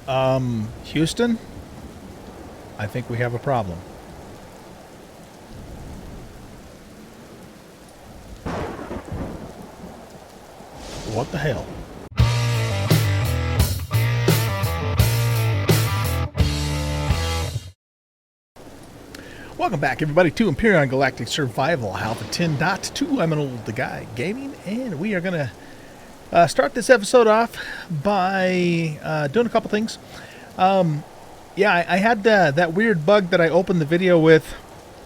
Houston, I think we have a problem. What the hell? Welcome back, everybody, to Empyrion Galactic Survival Alpha 10.2. I'm an old guy gaming, and we are going to start this episode off by doing a couple things. Yeah, I had that weird bug that I opened the video with,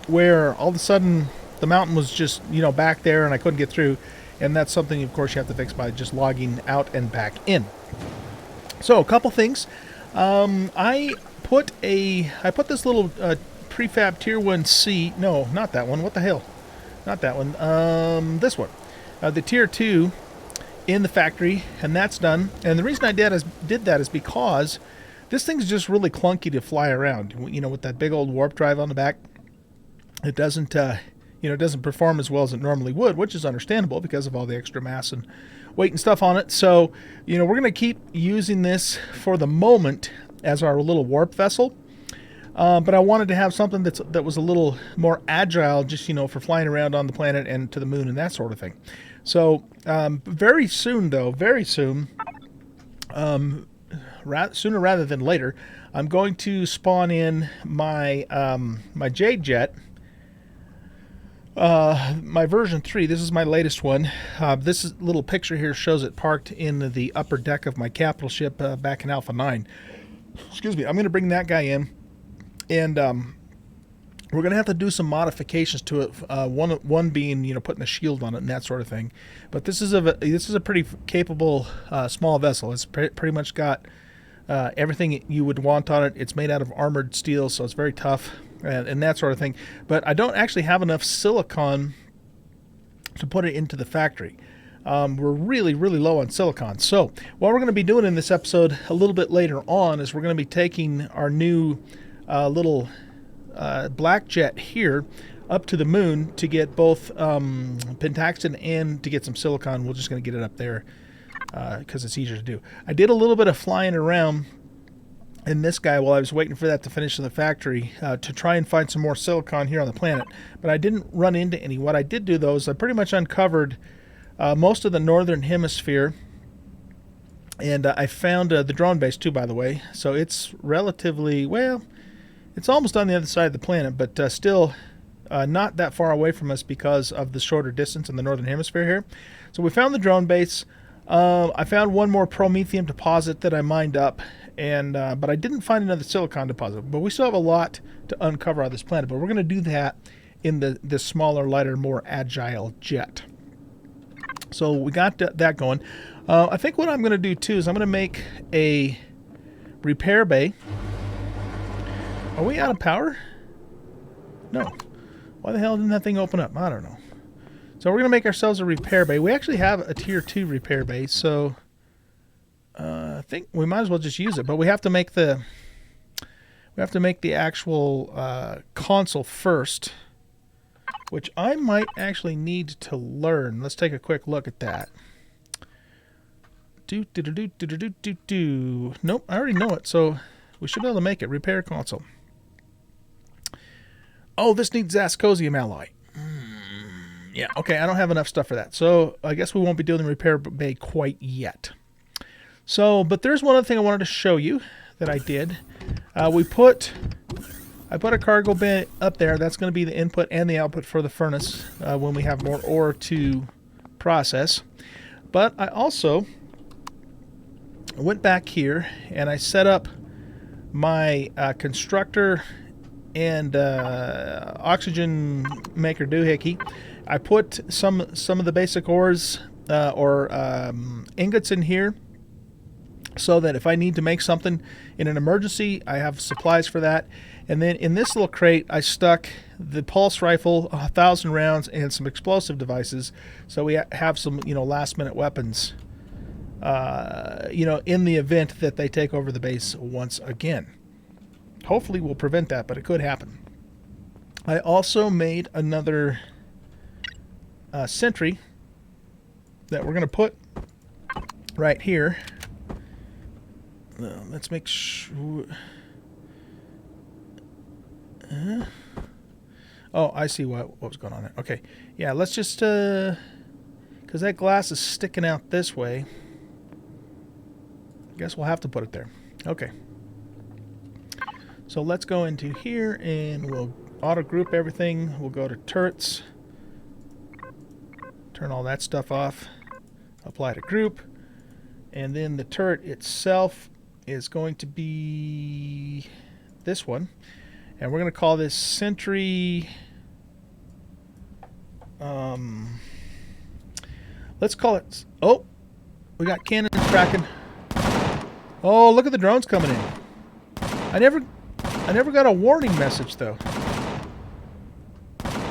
where all of a sudden the mountain was just, back there and I couldn't get through. And that's something, of course, you have to fix by just logging out and back in. So, a couple things. I put this little prefab tier 1C. No, not that one. What the hell? Not that one. This one. The tier 2 in the factory, and that's done. And the reason I did that is because this thing's just really clunky to fly around. With that big old warp drive on the back, it doesn't perform as well as it normally would, which is understandable because of all the extra mass and weight and stuff on it. So, we're going to keep using this for the moment as our little warp vessel. But I wanted to have something that was a little more agile, just, for flying around on the planet and to the moon and that sort of thing. So, very soon, sooner rather than later, I'm going to spawn in my my Jade Jet. My version 3, this is my latest one. This little picture here shows it parked in the upper deck of my capital ship back in Alpha 9. Excuse me, I'm going to bring that guy in, and we're going to have to do some modifications to it. One being, putting a shield on it and that sort of thing. But this is a pretty capable small vessel. It's pretty much got everything you would want on it. It's made out of armored steel, so it's very tough. And that sort of thing. But I don't actually have enough silicon to put it into the factory. We're really, really low on silicon. So what we're going to be doing in this episode a little bit later on is we're going to be taking our new little black jet here up to the moon to get both Pentax and to get some silicon. We're just going to get it up there because it's easier to do. I did a little bit of flying around in this guy while I was waiting for that to finish in the factory to try and find some more silicon here on the planet. But I didn't run into any. What I did do, though, is I pretty much uncovered most of the northern hemisphere. And I found the drone base, too, by the way. So it's relatively, well, it's almost on the other side of the planet, but still not that far away from us because of the shorter distance in the northern hemisphere here. So we found the drone base. I found one more promethium deposit that I mined up. But I didn't find another silicon deposit. But we still have a lot to uncover on this planet. But we're going to do that in the smaller, lighter, more agile jet. So we got that going. I think what I'm going to do, too, is I'm going to make a repair bay. Are we out of power? No. Why the hell didn't that thing open up? I don't know. So we're going to make ourselves a repair bay. We actually have a tier 2 repair bay, so I think we might as well just use it, but we have to make the actual console first, which I might actually need to learn. Let's take a quick look at that. Nope, I already know it, so we should be able to make it. Repair console. Oh, this needs Zascosium alloy. Yeah, okay, I don't have enough stuff for that, so I guess we won't be doing the repair bay quite yet. So, but there's one other thing I wanted to show you that I did. I put a cargo bin up there. That's going to be the input and the output for the furnace when we have more ore to process. But I also went back here and I set up my constructor and oxygen maker doohickey. I put some of the basic ores or ingots in here, so that if I need to make something in an emergency, I have supplies for that. And then in this little crate, I stuck the pulse rifle, 1,000 rounds, and some explosive devices, so we have some, last-minute weapons, in the event that they take over the base once again. Hopefully we'll prevent that, but it could happen. I also made another sentry that we're going to put right here. Let's make sure. Oh, I see what was going on there. Okay, yeah, let's just because that glass is sticking out this way. I guess we'll have to put it there. Okay. So let's go into here and we'll auto group everything. We'll go to turrets. Turn all that stuff off. Apply to group. And then the turret itself is going to be this one. And we're going to call this Sentry. Let's call it. Oh, we got cannons tracking. Oh, look at the drones coming in. I never got a warning message though.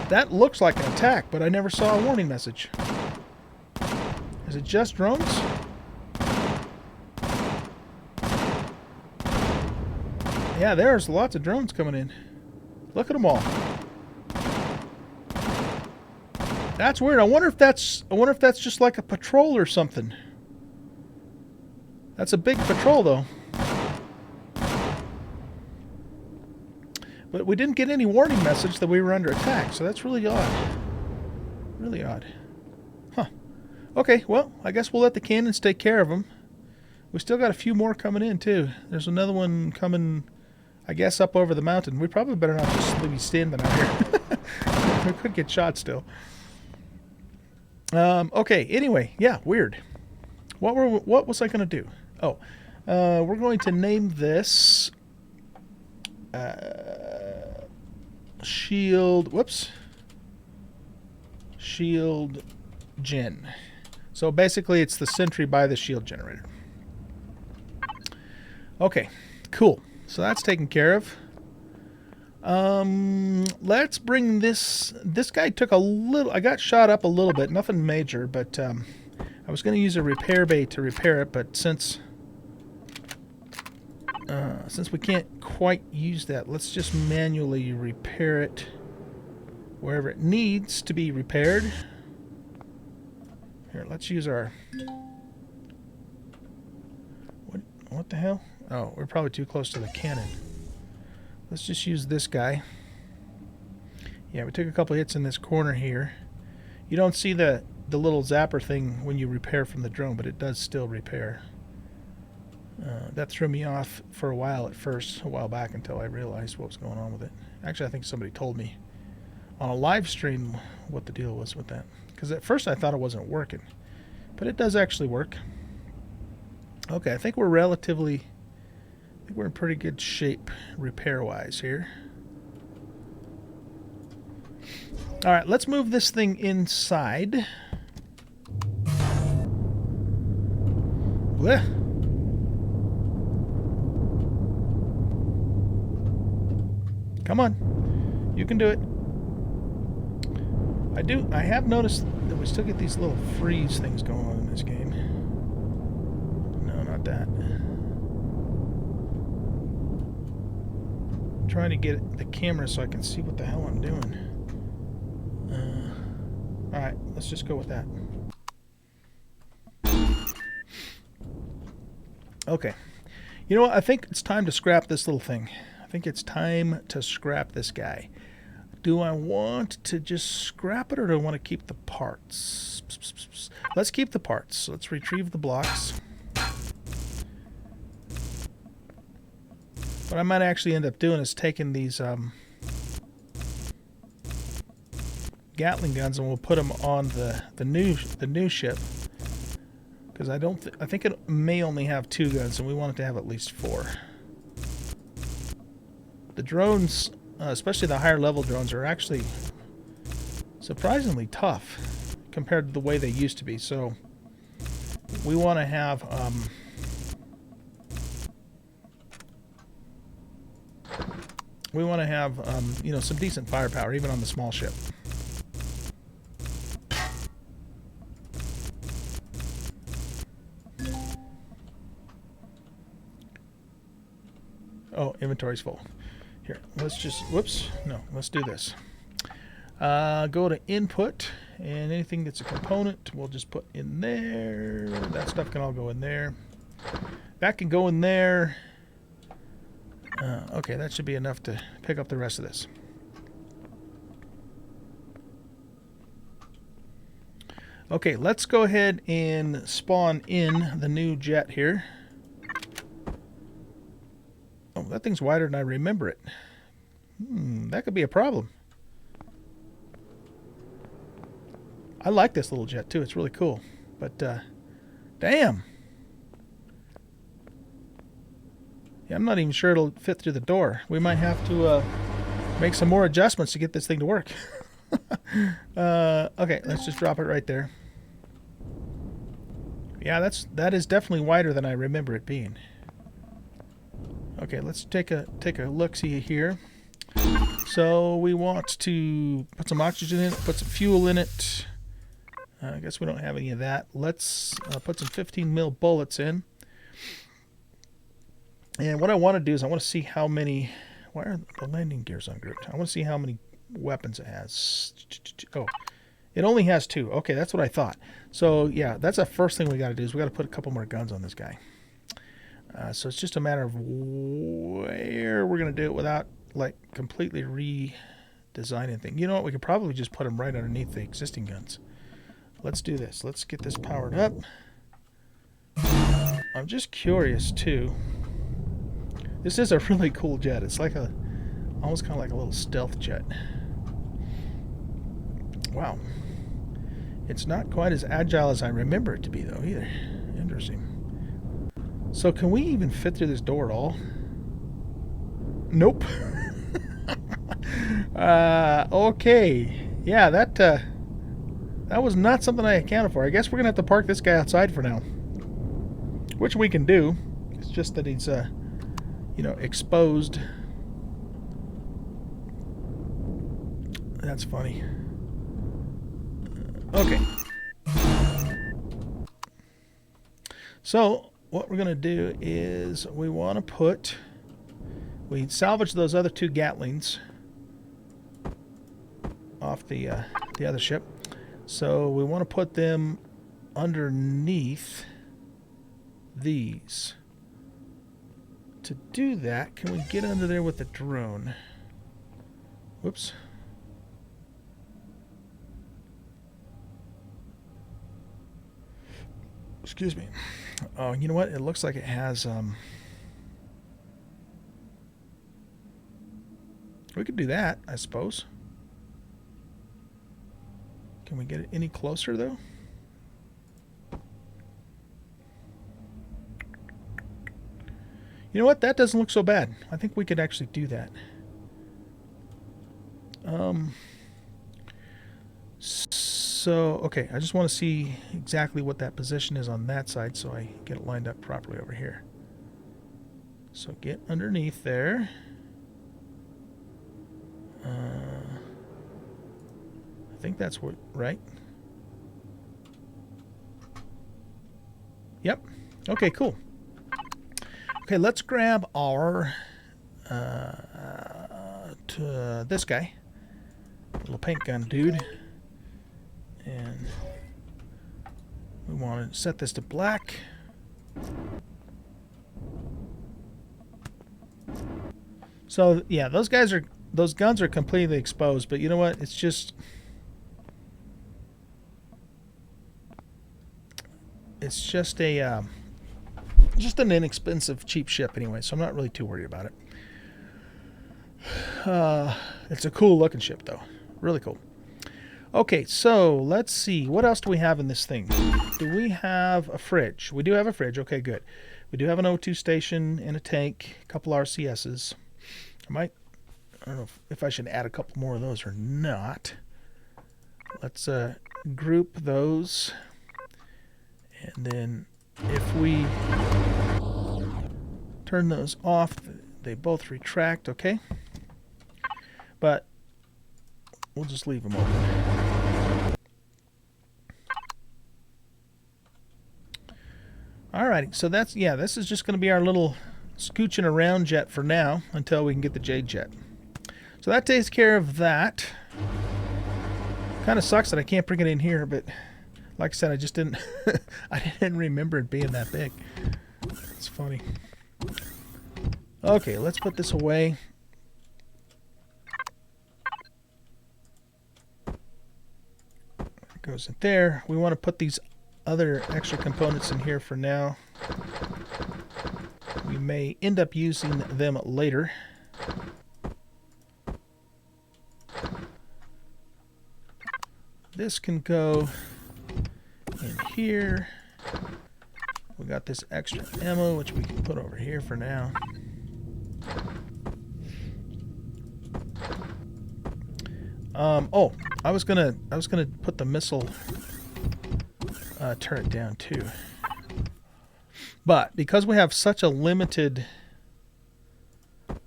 That looks like an attack, but I never saw a warning message. Is it just drones? Yeah, there's lots of drones coming in. Look at them all. That's weird. I wonder if that's just like a patrol or something. That's a big patrol though. But we didn't get any warning message that we were under attack, so that's really odd. Really odd. Huh. Okay, well, I guess we'll let the cannons take care of them. We still got a few more coming in too. There's another one coming, I guess, up over the mountain. We probably better not just be standing out here. We could get shot still. Okay, anyway, yeah, weird. What was I going to do? Oh, we're going to name this Shield Gen. So basically it's the Sentry by the shield generator. Okay, cool. So that's taken care of. Let's bring this guy took a little, I got shot up a little bit, nothing major, but I was going to use a repair bay to repair it, but since we can't quite use that, let's just manually repair it wherever it needs to be repaired. Here, let's use our... What the hell? Oh, we're probably too close to the cannon. Let's just use this guy. Yeah, we took a couple hits in this corner here. You don't see the little zapper thing when you repair from the drone, but it does still repair. That threw me off for a while at first, a while back, until I realized what was going on with it. Actually, I think somebody told me on a live stream what the deal was with that. Because at first I thought it wasn't working. But it does actually work. Okay, I think we're in pretty good shape repair-wise here. Alright, let's move this thing inside. Blech. Come on. You can do it. I have noticed that we still get these little freeze things going on in this game. No, not that. I'm trying to get the camera so I can see what the hell I'm doing. Alright, let's just go with that. Okay. You know what? I think it's time to scrap this little thing. I think it's time to scrap this guy. Do I want to just scrap it, or do I want to keep the parts? Let's keep the parts. Let's retrieve the blocks. What I might actually end up doing is taking these Gatling guns, and we'll put them on the new ship, because I think it may only have 2 guns, and we want it to have at least 4. The drones, especially the higher level drones, are actually surprisingly tough compared to the way they used to be. So we want to have you know, some decent firepower even on the small ship. Oh, inventory's full. Here, let's just, whoops, no, let's do this. Go to input, and anything that's a component, we'll just put in there. That stuff can all go in there. That can go in there. Okay, that should be enough to pick up the rest of this. Okay, let's go ahead and spawn in the new jet here. Oh, that thing's wider than I remember it. That could be a problem. I like this little jet too. It's really cool. But, damn. Yeah, I'm not even sure it'll fit through the door. We might have to make some more adjustments to get this thing to work. Okay, let's just drop it right there. Yeah, that is definitely wider than I remember it being. Okay, let's take a look-see here. So we want to put some oxygen in it, put some fuel in it. I guess we don't have any of that. Let's put some 15 mil bullets in. And what I want to do is I want to see how many... Why are the landing gears ungrouped? I want to see how many weapons it has. Oh, it only has 2. Okay, that's what I thought. So, yeah, that's the first thing we got to do is we got to put a couple more guns on this guy. So it's just a matter of where we're going to do it without, like, completely redesigning things. You know what? We could probably just put them right underneath the existing guns. Let's do this. Let's get this powered up. I'm just curious, too. This is a really cool jet. It's like almost kind of like a little stealth jet. Wow. It's not quite as agile as I remember it to be, though, either. Interesting. So can we even fit through this door at all? Nope. Okay. Yeah, that was not something I accounted for. I guess we're going to have to park this guy outside for now. Which we can do. It's just that he's... you know, exposed. That's funny. Okay. So, what we're going to do is we want to put... We salvage those other 2 Gatlings off the other ship. So, we want to put them underneath these. To do that, can we get under there with the drone? Whoops. Excuse me. Oh, you know what? It looks like it has... We could do that, I suppose. Can we get it any closer, though? You know what? That doesn't look so bad. I think we could actually do that. So, okay. I just want to see exactly what that position is on that side so I get it lined up properly over here. So get underneath there. I think that's what, right? Yep. Okay, cool. Okay, let's grab our this guy, little paint gun dude, and we want to set this to black. So yeah, those guns are completely exposed, but you know what? It's just a just an inexpensive, cheap ship anyway, so I'm not really too worried about it. It's a cool looking ship, though. Really cool. Okay, so let's see. What else do we have in this thing? Do we have a fridge? We do have a fridge. Okay, good. We do have an O2 station and a tank, a couple RCSs. I don't know if I should add a couple more of those or not. Let's group those. And then if we turn those off, they both retract, okay? But we'll just leave them open. Alrighty, so that's, yeah, this is just going to be our little scooching around jet for now until we can get the Jade jet. So that takes care of that. Kind of sucks that I can't bring it in here, but like I said, I just didn't I didn't remember it being that big. That's funny. Okay, let's put this away. It goes in there. We want to put these other extra components in here for now. We may end up using them later. This can go in here. We got this extra ammo, which we can put over here for now. Oh, I was gonna put the missile turret down too, but because we have such a limited,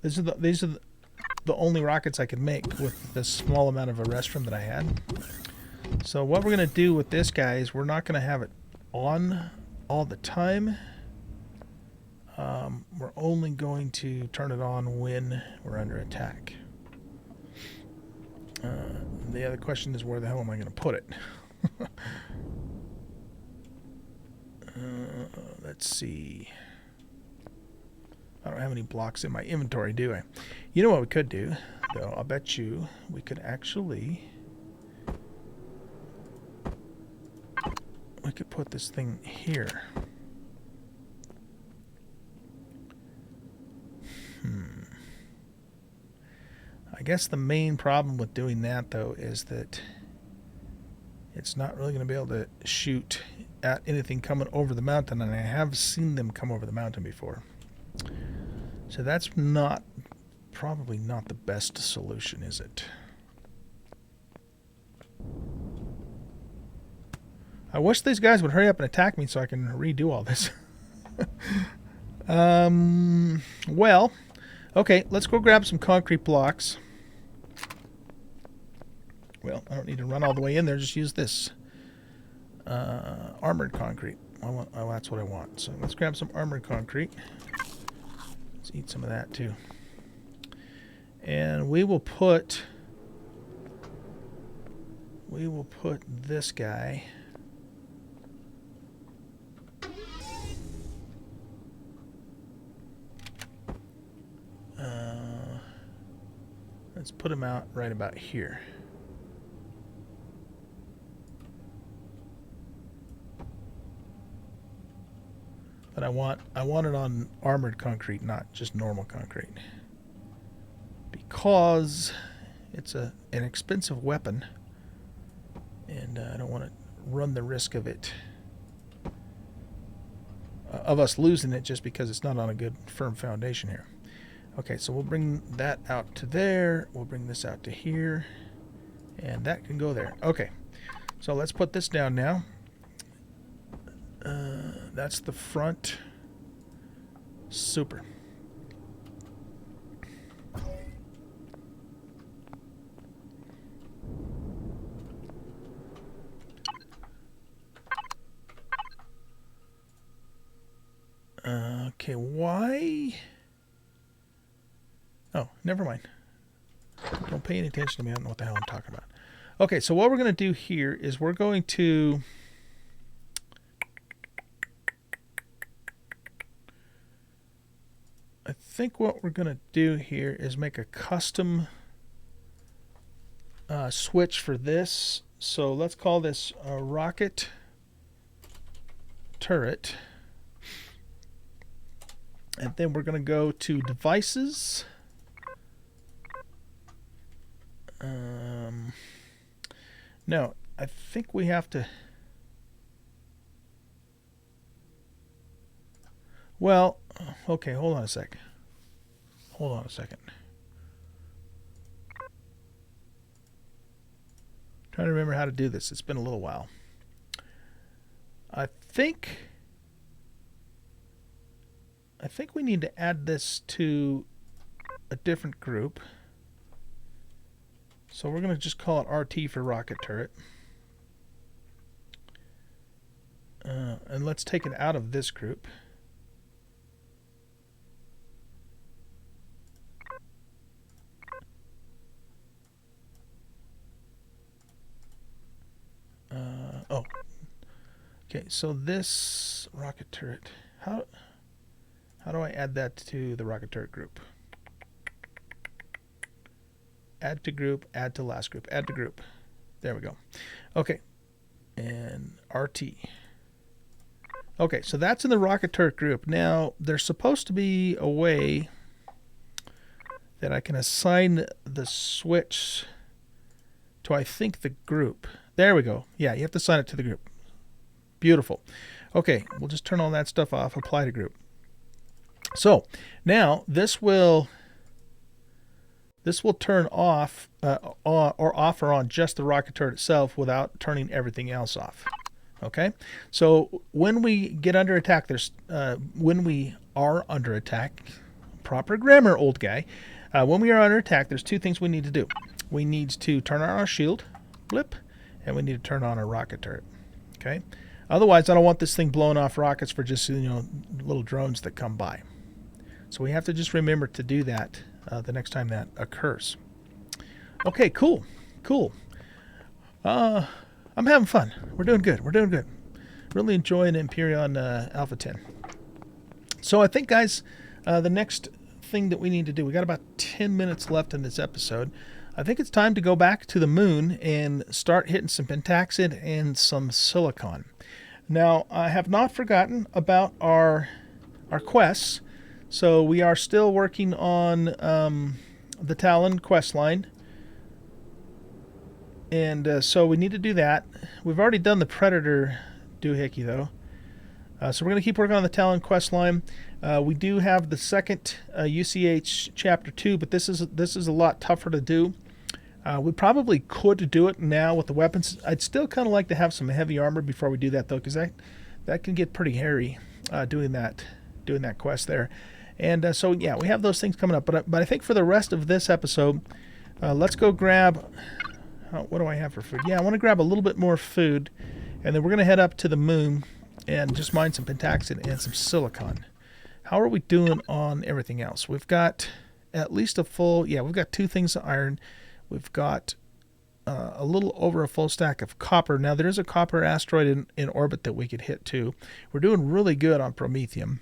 these are the only rockets I could make with the small amount of a restrum that I had. So what we're gonna do with this guy is we're not gonna have it on all the time. We're only going to turn it on when we're under attack. The other question is, where the hell am I going to put it? Let's see. I don't have any blocks in my inventory, do I? You know what we could do, though? I'll bet you we could actually... we could put this thing here. I guess the main problem with doing that, though, is that it's not really going to be able to shoot at anything coming over the mountain, and I have seen them come over the mountain before. So that's probably not the best solution, is it? I wish these guys would hurry up and attack me so I can redo all this. Well, okay, let's go grab some concrete blocks. Well, I don't need to run all the way in there, just use this armored concrete. Oh, that's what I want. So let's grab some armored concrete. Let's eat some of that too. And we will put this guy let's put him out right about here. But I want it on armored concrete, not just normal concrete, because it's an expensive weapon, and I don't want to run the risk of us losing it just because it's not on a good firm foundation here. Okay, so we'll bring that out to there. We'll bring this out to here, and that can go there. Okay, so let's put this down now. That's the front. Super. Okay, why? Oh, never mind. Don't pay any attention to me. I don't know what the hell I'm talking about. Okay, so what we're going to do here is we're going to... I think what we're going to do here is make a custom switch for this. So let's call this a rocket turret. And then we're going to go to devices. No, I think we have to... Well, okay, hold on a sec. Hold on a second. Trying to remember how to do this. It's been a little while. I think we need to add this to a different group. So we're going to just call it RT for rocket turret. And let's take it out of this group. Oh. Okay, so this rocket turret, how... How do I add that to the rocket turret group? Add to group, add to last group, add to group. There we go. Okay. And RT. Okay, so that's in the rocket turret group. Now, there's supposed to be a way that I can assign the switch to, I think, the group. There we go. Yeah, you have to assign it to the group. Beautiful. Okay, we'll just turn all that stuff off, apply to group. So, now this will turn off or off or on just the rocket turret itself without turning everything else off. Okay, so when we get under attack, when we are under attack, proper grammar, old guy. When we are under attack, there's two things we need to do. We need to turn on our shield, blip, and we need to turn on our rocket turret. Okay, otherwise I don't want this thing blowing off rockets for just little drones that come by. So we have to just remember to do that the next time that occurs. Okay, cool. I'm having fun. We're doing good. Really enjoying Empyrion Alpha 10. So I think, guys, the next thing that we need to do, we got about 10 minutes left in this episode. I think it's time to go back to the moon and start hitting some pentaxid and some silicon. Now, I have not forgotten about our quests. So we are still working on the Talon quest line. And so we need to do that. We've already done the Predator doohickey, though. So we're going to keep working on the Talon quest line. We do have the second UCH Chapter 2, but this is a lot tougher to do. We probably could do it now with the weapons. I'd still kind of like to have some heavy armor before we do that, though, because that can get pretty hairy doing that quest there. And so, yeah, we have those things coming up. But I think for the rest of this episode, let's go grab... what do I have for food? Yeah, I want to grab a little bit more food, and then we're going to head up to the moon and just mine some pentaxid and some silicon. How are we doing on everything else? We've got at least a full... Yeah, we've got 2 things of iron. We've got a little over a full stack of copper. Now, there's a copper asteroid in orbit that we could hit, too. We're doing really good on promethium.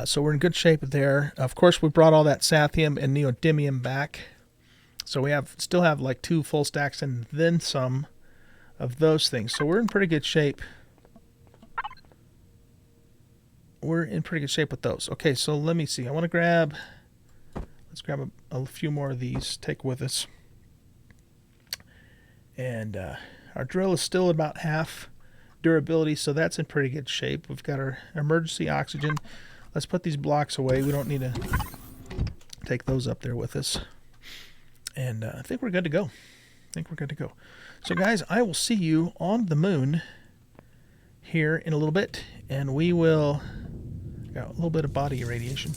So we're in good shape there. Of course, we brought all that sathium and neodymium back. So we still have like 2 full stacks and then some of those things. So we're in pretty good shape. We're in pretty good shape with those. Okay, so let me see. Let's grab a few more of these, take with us. And our drill is still about half durability, so that's in pretty good shape. We've got our emergency oxygen. Let's put these blocks away. We don't need to take those up there with us. And I think we're good to go. So, guys, I will see you on the moon here in a little bit. And we will... Got a little bit of body irradiation.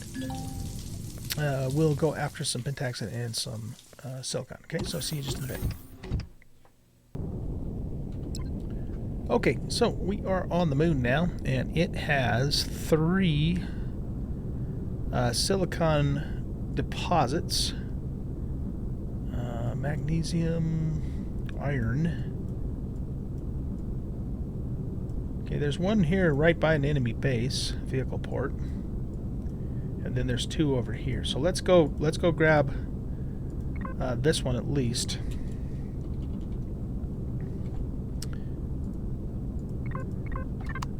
We'll go after some pentaxid and some silicon. Okay, so see you just in a bit. Okay, so we are on the moon now. And it has 3 silicon deposits. Magnesium, iron. Okay, there's one here right by an enemy base, vehicle port. And then there's 2 over here. So let's go grab this one at least.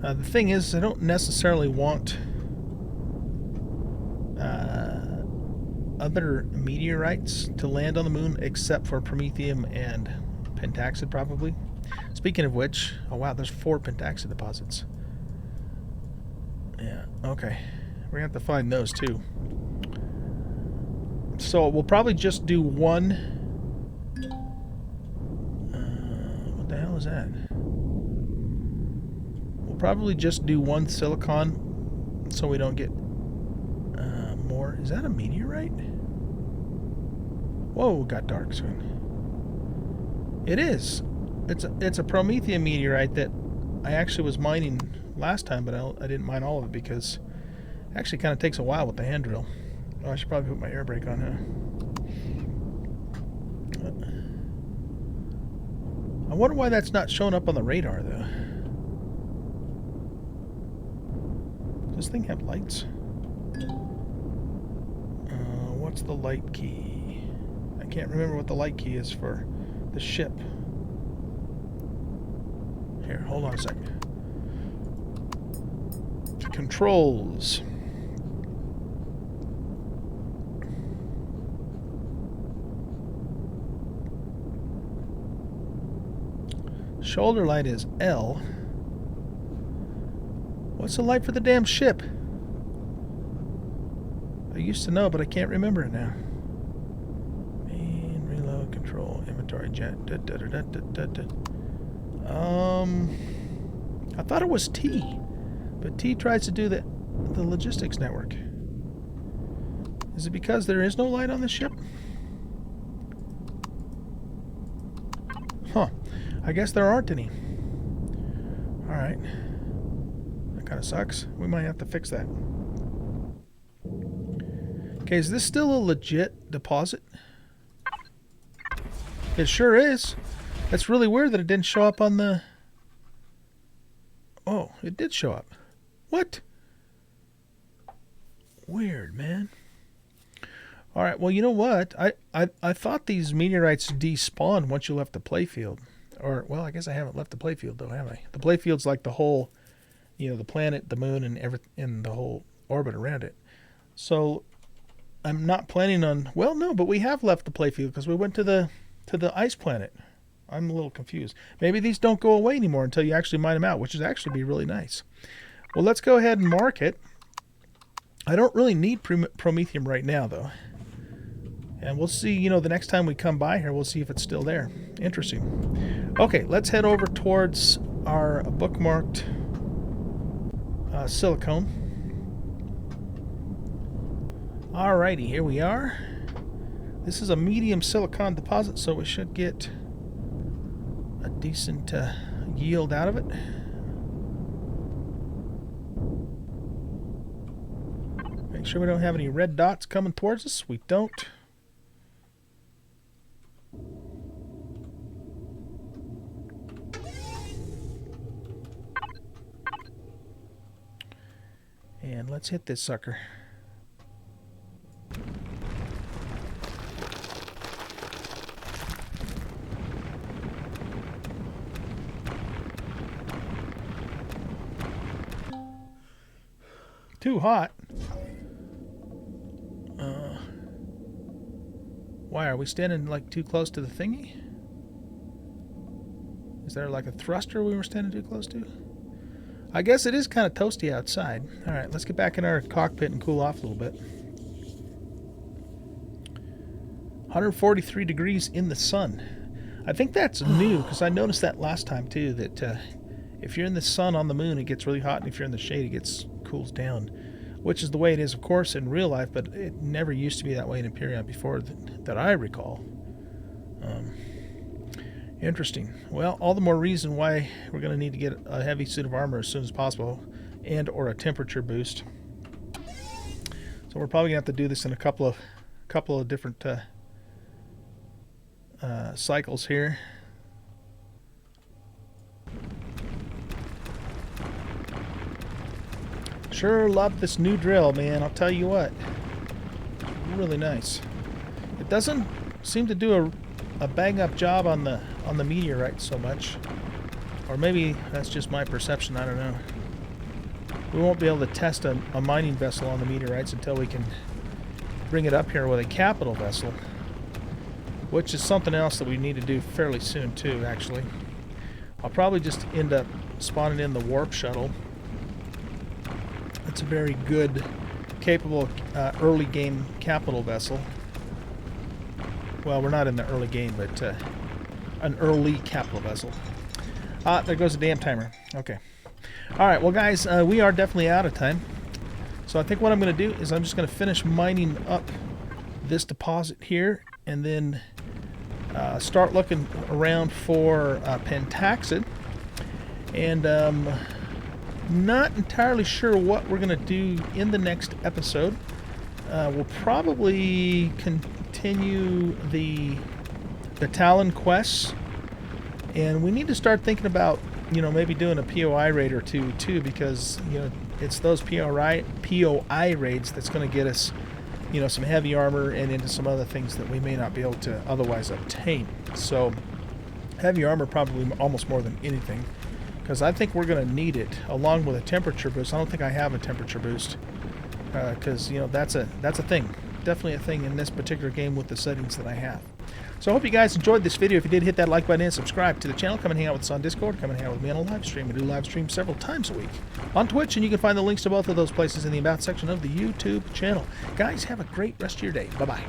The thing is, I don't necessarily want other meteorites to land on the moon except for promethium and pentaxid, probably. Speaking of which, oh wow, there's 4 pentaxid deposits. Yeah, okay. We're gonna have to find those too. So we'll probably just do one. What the hell is that? We'll probably just do 1 silicon so we don't get more. Is that a meteorite? Whoa, it got dark soon. It is. It's a promethium meteorite that I actually was mining last time, but I didn't mine all of it because it actually kind of takes a while with the hand drill. Oh, I should probably put my air brake on, huh? I wonder why that's not showing up on the radar, though. this thing have lights? What's the light key? I can't remember what the light key is for the ship. Here, hold on a second. Controls. Shoulder light is L. What's the light for the damn ship? I used to know, but I can't remember it now. Main, reload, control, inventory, jet. I thought it was T, but T tries to do the logistics network. Is it because there is no light on the ship? Huh. I guess there aren't any. Alright. That kind of sucks. We might have to fix that. Okay, is this still a legit deposit? It sure is. That's really weird that it didn't show up on the... Oh, it did show up. What? Weird, man. Alright, well, you know what? I thought these meteorites despawn once you left the playfield. Or, well, I guess I haven't left the playfield, though, have I? The playfield's like the whole, you know, the planet, the moon, and the whole orbit around it. So, I'm not planning on... Well, no, but we have left the playfield because we went to the ice planet. I'm a little confused. Maybe these don't go away anymore until you actually mine them out, which would actually be really nice. Well, let's go ahead and mark it. I don't really need promethium right now, though. And we'll see, you know, the next time we come by here, we'll see if it's still there. Interesting. Okay, let's head over towards our bookmarked silicone. Alrighty, here we are. This is a medium silicon deposit, so we should get a decent yield out of it. Make sure we don't have any red dots coming towards us. We don't. And let's hit this sucker. Too hot. Why, are we standing like too close to the thingy? Is there like a thruster we were standing too close to? I guess it is kind of toasty outside. Alright, let's get back in our cockpit and cool off a little bit. 143 degrees in the sun. I think that's new, because I noticed that last time too, that if you're in the sun on the moon it gets really hot, and if you're in the shade it cools down. Which is the way it is, of course, in real life, but it never used to be that way in Empyrion before that I recall. Interesting. Well, all the more reason why we're going to need to get a heavy suit of armor as soon as possible, and or a temperature boost. So we're probably going to have to do this in a couple of different cycles here. Sure love this new drill, man. I'll tell you what. It's really nice. It doesn't seem to do a bang-up job on the meteorites so much. Or maybe that's just my perception, I don't know. We won't be able to test a mining vessel on the meteorites until we can bring it up here with a capital vessel. Which is something else that we need to do fairly soon too, actually. I'll probably just end up spawning in the warp shuttle. It's a very good, capable early game capital vessel. Well, we're not in the early game, but an early capital vessel. There goes the damn timer. Okay. Alright, well guys, we are definitely out of time. So I think what I'm going to do is I'm just going to finish mining up this deposit here, and then start looking around for Pentax. And not entirely sure what we're going to do in the next episode. We'll probably continue the Talon quests, and we need to start thinking about, you know, maybe doing a POI raid or two too, because, you know, It's those POI raids that's going to get us, you know, some heavy armor and into some other things that we may not be able to otherwise obtain. So heavy armor probably almost more than anything, because I think we're going to need it along with a temperature boost. I don't think I have a temperature boost, because you know that's a thing, definitely a thing in this particular game with the settings that I have. So I hope you guys enjoyed this video. If you did, hit that like button and subscribe to the channel. Come and hang out with us on Discord. Come and hang out with me on a live stream. We do live stream several times a week on Twitch, and you can find the links to both of those places in the About section of the YouTube channel. Guys, have a great rest of your day. Bye-bye.